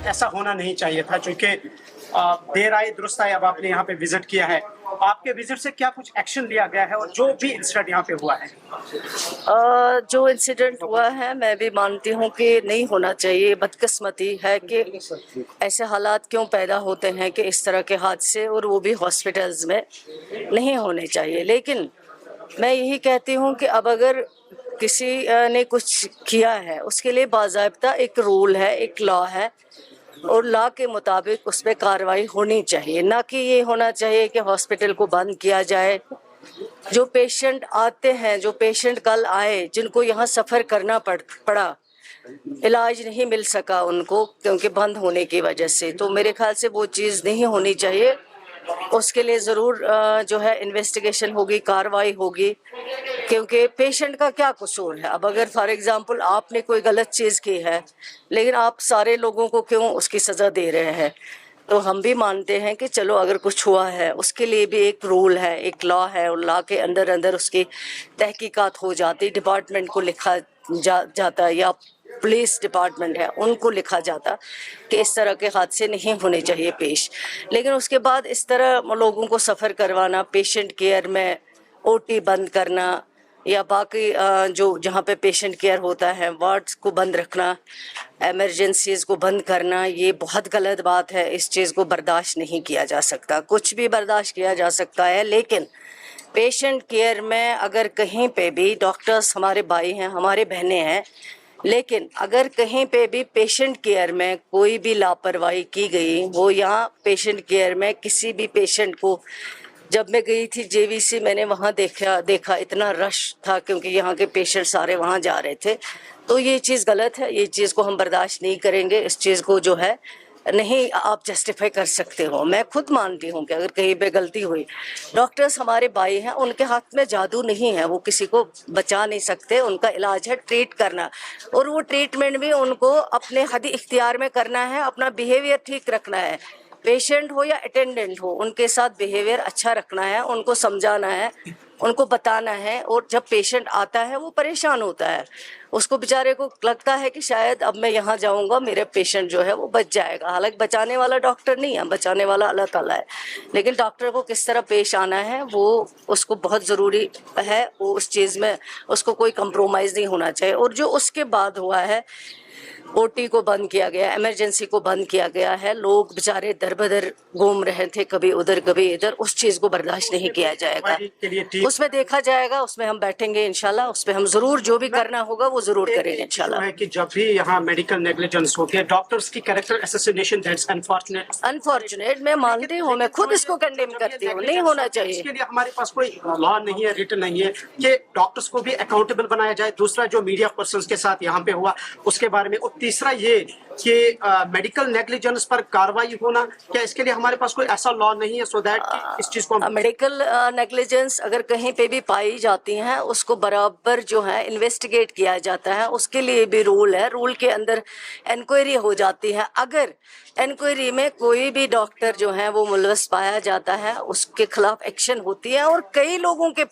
ایسا ہونا نہیں چاہیے تھا، چونکہ دیر آئے درست آئے. اب آپ نے یہاں پہ وزٹ کیا ہے، آپ کے وزٹ سے کیا کچھ ایکشن لیا گیا ہے اور جو بھی انسیڈنٹ یہاں پہ ہوا ہے؟ جو انسیڈنٹ ہوا ہے میں بھی مانتی ہوں کہ نہیں ہونا چاہیے. بدقسمتی ہے کہ ایسے حالات کیوں پیدا ہوتے ہیں کہ اس طرح کے حادثے، اور وہ بھی ہاسپٹلز میں نہیں ہونے چاہیے. لیکن میں یہی کہتی ہوں کہ اب اگر کسی نے کچھ کیا ہے اس کے لیے باضابطہ ایک رول ہے، ایک لا ہے، اور لا کے مطابق اس پہ کارروائی ہونی چاہیے. نہ کہ یہ ہونا چاہیے کہ ہاسپٹل کو بند کیا جائے. جو پیشنٹ آتے ہیں، جو پیشنٹ کل آئے جن کو یہاں سفر کرنا پڑا، علاج نہیں مل سکا ان کو کیونکہ بند ہونے کی وجہ سے، تو میرے خیال سے وہ چیز نہیں ہونی چاہیے. اس کے لیے ضرور جو ہے انویسٹیگیشن ہوگی، کارروائی ہوگی، کیونکہ پیشنٹ کا کیا قصور ہے. اب اگر فار ایگزامپل آپ نے کوئی غلط چیز کی ہے لیکن آپ سارے لوگوں کو کیوں اس کی سزا دے رہے ہیں؟ تو ہم بھی مانتے ہیں کہ چلو اگر کچھ ہوا ہے اس کے لیے بھی ایک رول ہے، ایک لا ہے، اور لا کے اندر اس کی تحقیقات ہو جاتی. ڈپارٹمنٹ کو لکھا جاتا یا پولیس ڈپارٹمنٹ ہے ان کو لکھا جاتا کہ اس طرح کے حادثے نہیں ہونے چاہیے پیش. لیکن اس کے بعد اس طرح لوگوں کو سفر کروانا، پیشنٹ کیئر میں او ٹی بند کرنا یا باقی جو جہاں پہ پیشنٹ کیئر ہوتا ہے وارڈز کو بند رکھنا، ایمرجنسیز کو بند کرنا، یہ بہت غلط بات ہے. اس چیز کو برداشت نہیں کیا جا سکتا. کچھ بھی برداشت کیا جا سکتا ہے، لیکن پیشنٹ کیئر میں اگر کہیں پہ بھی ڈاکٹرز ہمارے بھائی ہیں، ہمارے بہنیں ہیں، لیکن اگر کہیں پہ بھی پیشنٹ کیئر میں کوئی بھی لاپرواہی کی گئی ہو، یہاں پیشنٹ کیئر میں کسی بھی پیشنٹ کو، جب میں گئی تھی جے وی سی میں نے وہاں دیکھا اتنا رش تھا کیونکہ یہاں کے پیشنٹ سارے وہاں جا رہے تھے. تو یہ چیز غلط ہے، یہ چیز کو ہم برداشت نہیں کریں گے. اس چیز کو جو ہے نہیں آپ جسٹیفائی کر سکتے ہو. میں خود مانتی ہوں کہ اگر کہیں پہ غلطی ہوئی، ڈاکٹرز ہمارے بھائی ہیں، ان کے ہاتھ میں جادو نہیں ہے، وہ کسی کو بچا نہیں سکتے. ان کا علاج ہے ٹریٹ کرنا، اور وہ ٹریٹمنٹ بھی ان کو اپنے حد اختیار میں کرنا ہے، اپنا بیہیویئر ٹھیک رکھنا ہے. پیشنٹ ہو یا اٹینڈنٹ ہو، ان کے ساتھ بیہیویئر اچھا رکھنا ہے، ان کو سمجھانا ہے، ان کو بتانا ہے. اور جب پیشنٹ آتا ہے وہ پریشان ہوتا ہے، اس کو بیچارے کو لگتا ہے کہ شاید اب میں یہاں جاؤں گا میرے پیشنٹ جو ہے وہ بچ جائے گا. حالانکہ بچانے والا ڈاکٹر نہیں ہے، بچانے والا اللہ تعالیٰ ہے. لیکن ڈاکٹر کو کس طرح پیش آنا ہے وہ اس کو بہت ضروری ہے. وہ اس چیز میں اس کو کوئی کمپرومائز نہیں ہونا چاہیے. اور جو اس کے بعد ہوا ہے، او ٹی کو بند کیا گیا، ایمرجنسی کو بند کیا گیا ہے، لوگ بیچارے در بدر گھوم رہے تھے، کبھی ادھر کبھی ادھر. اس چیز کو برداشت نہیں کیا جائے گا. اس میں دیکھا جائے گا، اس میں ہم بیٹھیں گے انشاءاللہ، اس پہ ہم ضرور جو بھی کرنا ہوگا وہ ضرور کریں گے انشاءاللہ. ہے کہ جب بھی یہاں میڈیکل نیگلیجنس ہوتی ہے، ڈاکٹرز کی کریکٹر اسیسینیشن، دیٹس انفارچونیٹ. میں مانتی ہوں، میں خود اس کو کنڈیم کرتی ہوں، نہیں ہونا چاہیے. اس کے لیے ہمارے پاس کوئی لا نہیں ہے، ریٹن نہیں ہے کہ ڈاکٹرز کو بھی اکاؤنٹیبل بنایا جائے. دوسرا جو میڈیا پرسنز کے ساتھ یہاں پہ ہوا اس کے بارے میں، اور تیسرا یہ کہ میڈیکل نیگلیجنس پر کاروائی ہونا، کیا اس کے لیے ہمارے پاس کوئی ایسا لا نہیں ہے سو دیٹ اس چیز کو میڈیکل نیگلیجنس اگر کہیں پہ بھی پائی جاتی ہیں اس کو برابر جو ہے انویسٹیگیٹ کیا جاتا ہے. اس کے لیے بھی رول ہے، رول کے اندر انکوائری ہو جاتی ہے. اگر انکوائری میں کوئی بھی ڈاکٹر جو ہے وہ ملوث پایا جاتا ہے اس کے خلاف ایکشن ہوتی ہے، اور کئی لوگوں کے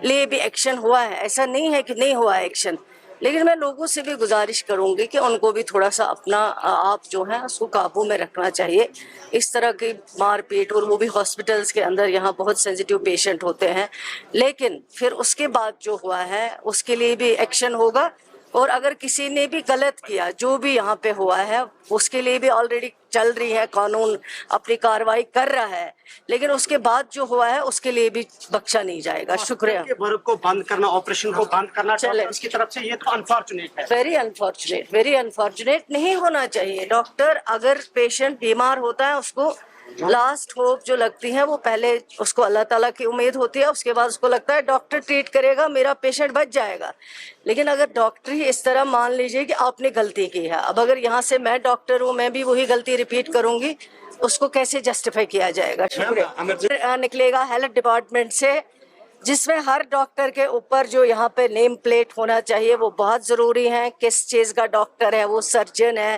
لیے بھی ایکشن ہوا ہے. ایسا نہیں ہے کہ نہیں ہوا ایکشن. لیکن میں لوگوں سے بھی گزارش کروں گی کہ ان کو بھی تھوڑا سا اپنا آپ جو ہے اس کو قابو میں رکھنا چاہیے. اس طرح کی مار پیٹ، اور وہ بھی ہاسپٹلس کے اندر، یہاں بہت سینسیٹیو پیشنٹ ہوتے ہیں. لیکن پھر اس کے بعد جو ہوا ہے اس کے لیے بھی ایکشن ہوگا. اور اگر کسی نے بھی غلط کیا، جو بھی یہاں پہ ہوا ہے اس کے لیے بھی آلریڈی چل رہی ہے، قانون اپنی کارروائی کر رہا ہے. لیکن اس کے بعد جو ہوا ہے اس کے لیے بھی بخشا نہیں جائے گا. شکریہ. ورک کو بند کرنا، آپریشن کو بند کرنا اس کی طرف سے، یہ تو انفارچونیٹ ہے. Very unfortunate, very unfortunate. نہیں ہونا چاہیے. ڈاکٹر اگر پیشنٹ بیمار ہوتا ہے اس کو لاسٹ ہوپ جو لگتی ہے وہ پہلے اس کو اللہ تعالیٰ کی امید ہوتی ہے، اس کے بعد اس کو لگتا ہے ڈاکٹر ٹریٹ کرے گا، میرا پیشنٹ بچ جائے گا. لیکن اگر ڈاکٹر ہی اس طرح مان لیجئے کہ آپ نے غلطی کی ہے، اب اگر یہاں سے میں ڈاکٹر ہوں، میں بھی وہی غلطی ریپیٹ کروں گی، اس کو کیسے جسٹیفائی کیا جائے گا؟ شکریہ. نکلے گا ہیلتھ ڈپارٹمنٹ سے، جس میں ہر ڈاکٹر کے اوپر جو یہاں پہ نیم پلیٹ ہونا چاہیے وہ بہت ضروری ہے. کس چیز کا ڈاکٹر ہے، وہ سرجن ہے،